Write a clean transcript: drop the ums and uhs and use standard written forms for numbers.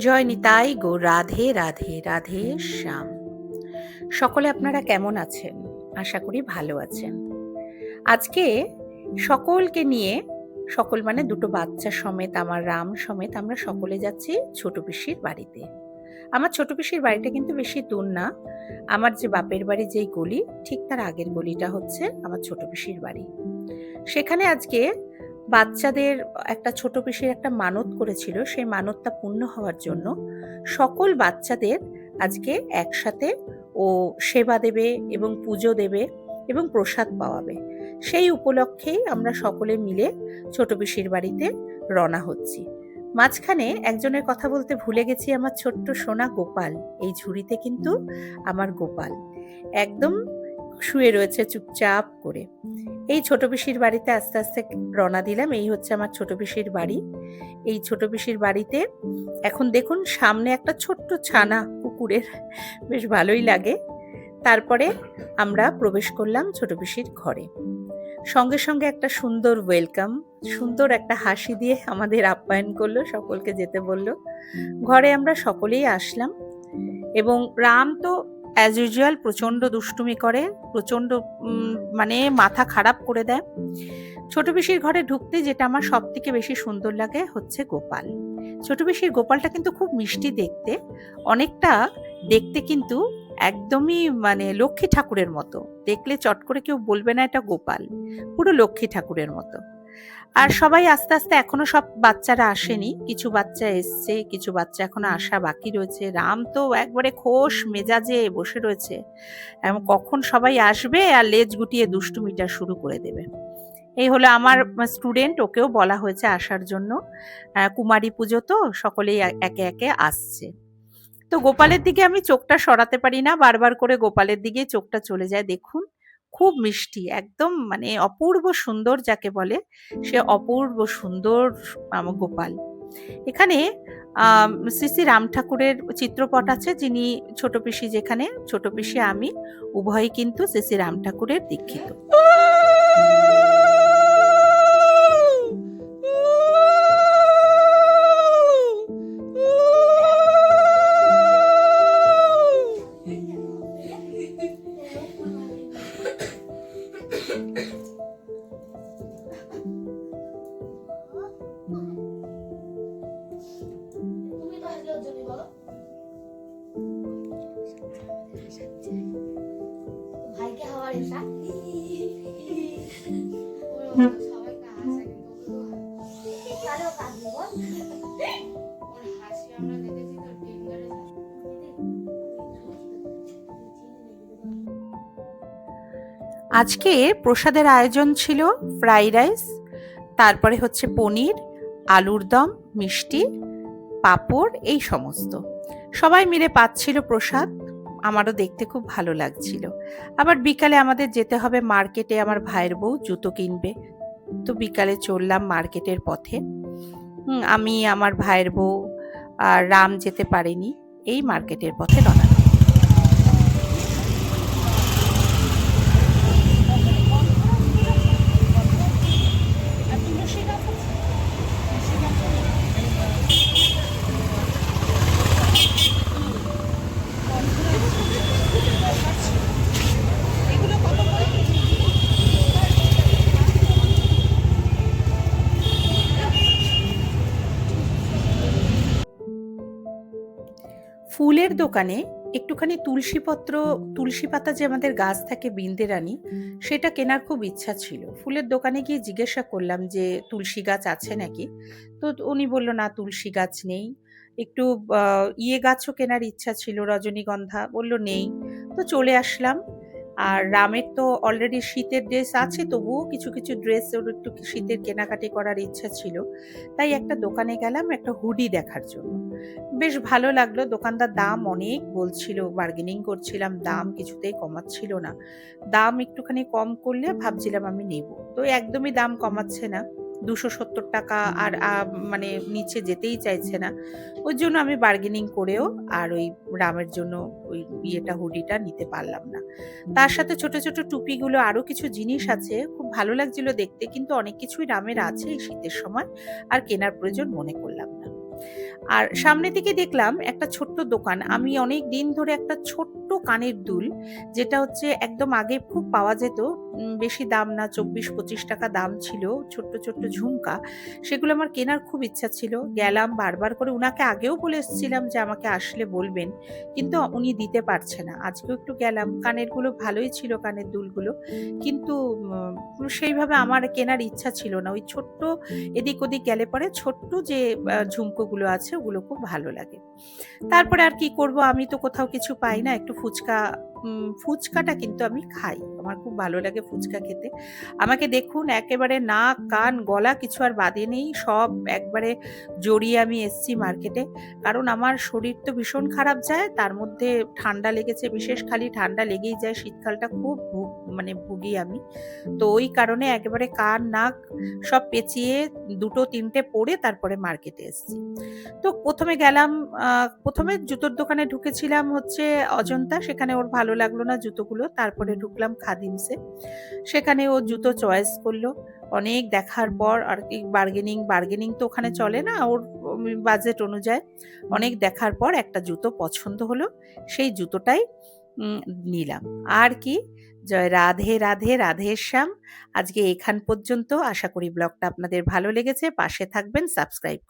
জয় নিতাই গো, রাধে রাধে, রাধে শ্যাম। সকলে আপনারা কেমন আছেন? আশা করি ভালো আছেন। আজকে সকলকে নিয়ে, সকল মানে দুটো বাচ্চা সমেত, আমার রাম সমেত আমরা সকলে যাচ্ছি ছোট পিসির বাড়িতে। আমার ছোট পিসির বাড়িটা কিন্তু বেশি দূর না। আমার যে বাপের বাড়ি যেই গলি, ঠিক তার আগের গলিটা হচ্ছে আমার ছোট পিসির বাড়ি। সেখানে আজকে বাচ্চাদের একটা ছোট পিসির একটা মানত করেছিল, সেই মানতটা পূর্ণ হওয়ার জন্য সকল বাচ্চাদের আজকে একসাথে ও সেবা দেবে এবং পুজো দেবে এবং প্রসাদ পাওয়াবে। সেই উপলক্ষেই আমরা সকলে মিলে ছোট পিসির বাড়িতে রওনা হচ্ছি। মাঝখানে একজনের কথা বলতে ভুলে গেছি, আমার ছোট্ট সোনা গোপাল। এই ঝুড়িতে কিন্তু আমার গোপাল একদম শুয়ে রয়েছে চুপচাপ করে। এই ছোট পিসির বাড়িতে আস্তে আস্তে রওনা দিলাম। এই হচ্ছে আমার ছোট পিসির বাড়ি। এই ছোট পিসির বাড়িতে এখন দেখুন সামনে একটা ছোট্ট ছানা কুকুরের, বেশ ভালোই লাগে। তারপরে আমরা প্রবেশ করলাম ছোট পিসির ঘরে। সঙ্গে সঙ্গে একটা সুন্দর ওয়েলকাম, সুন্দর একটা হাসি দিয়ে আমাদের আপ্যায়ন করলো, সকলকে যেতে বললো। ঘরে আমরা সকলেই আসলাম এবং রাম তো অ্যাজ ইউজুয়াল প্রচণ্ড দুষ্টুমি করে, প্রচণ্ড মানে মাথা খারাপ করে দেয়। ছোট পিসির ঘরে ঢুকতে যেটা আমার সব থেকে বেশি সুন্দর লাগে হচ্ছে গোপাল। ছোট পিসির গোপালটা কিন্তু খুব মিষ্টি দেখতে, অনেকটা দেখতে কিন্তু একদমই মানে লক্ষ্মী ঠাকুরের মতো। দেখলে চট করে কেউ বলবে না এটা গোপাল, পুরো লক্ষ্মী ঠাকুরের মতো। আর সবাই আস্তে আস্তে, এখনো সব বাচ্চারা আসেনি, কিছু বাচ্চা এসছে, কিছু বাচ্চা এখনো আসা বাকি রয়েছে। রাম তো একবারে খোশ মেজাজে বসে রয়েছে, এবং কখন সবাই আসবে আর লেজ গুটিয়ে দুষ্টুমিটা শুরু করে দেবে। এই হলো আমার স্টুডেন্ট, ওকেও বলা হয়েছে আসার জন্য। কুমারী পুজো তো, সকলেই একে একে আসছে। তো গোপালের দিকে আমি চোখটা সরাতে পারি না, বারবার করে গোপালের দিকে চোখটা চলে যায়। দেখুন খুব মিষ্টি, একদম মানে অপূর্ব সুন্দর যাকে বলে, সে অপূর্ব সুন্দর আমার গোপাল। এখানে শ্রী শ্রী রাম ঠাকুরের চিত্রপট আছে, যিনি ছোট পিসি, যেখানে ছোট পিসি আমি উভয়ই কিন্তু শ্রী শ্রী রাম ঠাকুরের দীক্ষিত। আজকে প্রসাদের আয়োজন ছিল ফ্রাইড রাইস, তারপরে হচ্ছে পনির, আলুর দম, মিষ্টি, পাঁপড়, এই সমস্ত। সবাই মিলে পাচ্ছিল প্রসাদ, আমারও দেখতে খুব ভালো লাগছিল। আবার বিকালে আমাদের যেতে হবে মার্কেটে, আমার ভাইয়ের বউ জুতো কিনবে। তো বিকালে চললাম মার্কেটের পথে। আমি, আমার ভাইয়ের বউ আর রাম যেতে পারিনি, এই মার্কেটের পথে রওনা। ফুলের দোকানে একটুখানি তুলসী পাতা যে আমাদের গাছ থাকে বৃন্দেরানি, সেটা কেনার খুব ইচ্ছা ছিল। ফুলের দোকানে গিয়ে জিজ্ঞাসা করলাম যে তুলসী গাছ আছে নাকি, তো উনি বলল না তুলসী গাছ নেই। একটু গাছও কেনার ইচ্ছা ছিল, রজনীগন্ধা, বলল নেই। তো চলে আসলাম। আর রামের তো অলরেডি শীতের ড্রেস আছে, তবুও কিছু কিছু ড্রেস ওর একটু শীতের কেনাকাটি করার ইচ্ছা ছিল। তাই একটা দোকানে গেলাম একটা হুডি দেখার জন্য। বেশ ভালো লাগলো, দোকানদার দাম অনেক বলছিল, বার্গেনিং করছিলাম, দাম কিছুতেই কমাচ্ছিল না। দাম একটুখানি কম করলে ভাবছিলাম আমি নেব, তো একদমই দাম কমাচ্ছে না। 270 টাকা আর মানে নিচে যেতেই চাইছে না। ওই জন্য আমি বার্গেনিং করেও আর ওই রামের জন্য ওই হুডিটা নিতে পারলাম না। তার সাথে ছোট ছোট টুপিগুলো, আরো কিছু জিনিস আছে, খুব ভালো লাগছিল দেখতে, কিন্তু অনেক কিছুই রামের আছে এই শীতের সময়, আর কেনার প্রয়োজন মনে করলাম না। আর সামনের দিকে দেখলাম একটা ছোট্ট দোকান। আমি অনেক দিন ধরে একটা ছোট্ট কানের দুল, যেটা হচ্ছে একদম আগে খুব পাওয়া যেত, বেশি দাম না, ২৪-২৫ টাকা দাম ছিল, ছোট্ট ছোট্ট ঝুমকা। সেগুলো আমার কেনার খুব ইচ্ছা ছিল। গেলাম বারবার করে, উনাকে আগেও বলে এসেছিলাম যে আমাকে আসলে বলবেন, কিন্তু উনি দিতে পারছে না। আজকেও একটু গেলাম, কানেরগুলো ভালোই ছিল, কানের দুলগুলো, কিন্তু সেইভাবে আমার কেনার ইচ্ছা ছিল না। ওই ছোট্ট এদিক ওদিক গেলে পরে ছোট্ট যে ঝুমকোগুলো আছে ওগুলো খুব ভালো লাগে। তারপরে আর কি করব, আমি তো কোথাও কিছু পাই না, একটু ফুচকা, ফুচকাটা কিন্তু আমি খাই। আমার খুব ভালো লাগে ফুচকা খেতে। আমাকে দেখুন, একেবারে নাক, কান, গলা কিছু আর বাদে নেই। সব একবারে জড়িয়ে আমি এসছি মার্কেটে। কারণ আমার শরীর তো ভীষণ খারাপ যায়। তার মধ্যে ঠান্ডা লেগেছে, বিশেষ খালি ঠান্ডা লেগেই যায়। শীতকালটা খুব মানে ভুগি আমি। তো ওই কারণে একেবারে কান, নাক সব পেঁচিয়ে ২টো-৩টে পরে তারপরে মার্কেটে এসছি। তো ১ম এ গেলাম, ১ম এ জুতোর দোকানে ঢুকেছিলাম হচ্ছে অজন্তা, সেখানে ওর ভালো লাগলো না জুতোগুলো। তারপরে ঢুকলাম খাদিমসে। সেখানে ও জুতো চয়েস করলো। অনেক দেখার পর আর কি বার্গেনিং তো ওখানে চলে না ওর বাজেট অনুযায়ী। অনেক দেখার পর একটা জুতো পছন্দ হলো। সেই জুতোটাই নিলাম। আর কি, জয় রাধে, রাধে, রাধেশ্যাম। আজকে এখান পর্যন্ত। আশা করি ব্লগটা আপনাদের ভালো লেগেছে। পাশে থাকবেন, সাবস্ক্রাইব করবেন।